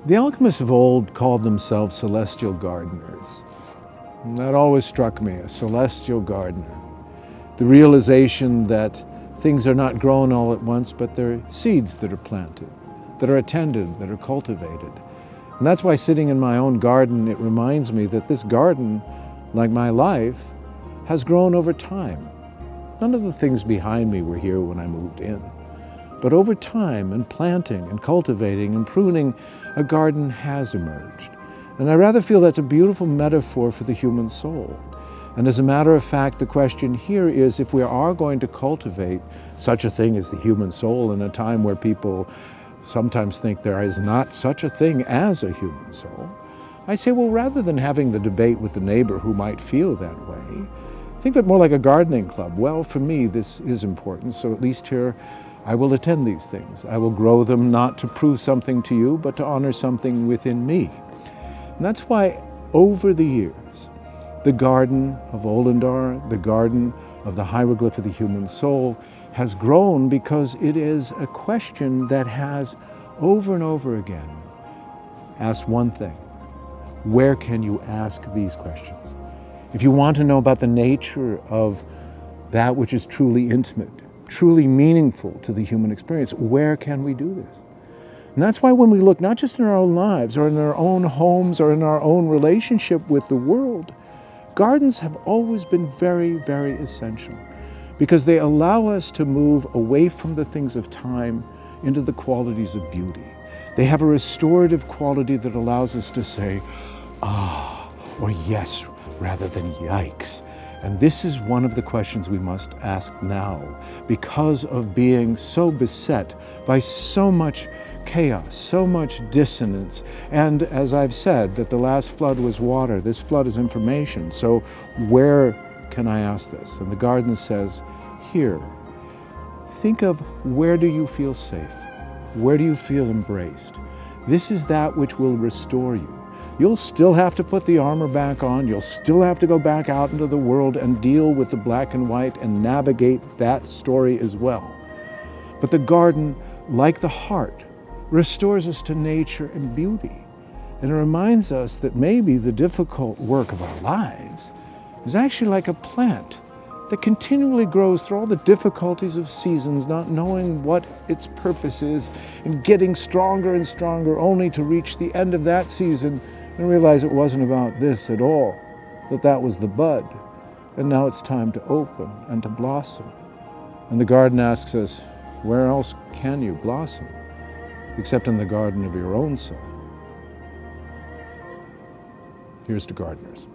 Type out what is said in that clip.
The alchemists of old called themselves celestial gardeners. And that always struck me, a celestial gardener. The realization that things are not grown all at once, but they're seeds that are planted, that are attended, that are cultivated. And that's why sitting in my own garden, it reminds me that this garden, like my life, has grown over time. None of the things behind me were here when I moved in. But over time, and planting and cultivating and pruning, a garden has emerged. And I rather feel that's a beautiful metaphor for the human soul. And as a matter of fact, the question here is, if we are going to cultivate such a thing as the human soul in a time where people sometimes think there is not such a thing as a human soul, I say, well, rather than having the debate with the neighbor who might feel that way, think of it more like a gardening club. Well, for me, this is important, so at least here I will attend these things. I will grow them not to prove something to you, but to honor something within me. And that's why over the years, the garden of Ollendar, the garden of the hieroglyph of the human soul, has grown because it is a question that has over and over again asked one thing: where can you ask these questions? If you want to know about the nature of that which is truly intimate, truly meaningful to the human experience, where can we do this? And that's why when we look not just in our own lives or in our own homes or in our own relationship with the world, gardens have always been very, very essential, because they allow us to move away from the things of time into the qualities of beauty. They have a restorative quality that allows us to say, ah, or yes, rather than yikes. And this is one of the questions we must ask now, because of being so beset by so much chaos, so much dissonance. And as I've said, that the last flood was water, this flood is information. So where can I ask this? And the garden says, here. Think of, where do you feel safe? Where do you feel embraced? This is that which will restore you. You'll still have to put the armor back on. You'll still have to go back out into the world and deal with the black and white and navigate that story as well. But the garden, like the heart, restores us to nature and beauty. And it reminds us that maybe the difficult work of our lives is actually like a plant that continually grows through all the difficulties of seasons, not knowing what its purpose is, and getting stronger and stronger, only to reach the end of that season and realize it wasn't about this at all, that was the bud, and now it's time to open and to blossom. And the garden asks us, where else can you blossom except in the garden of your own soul? Here's to gardeners.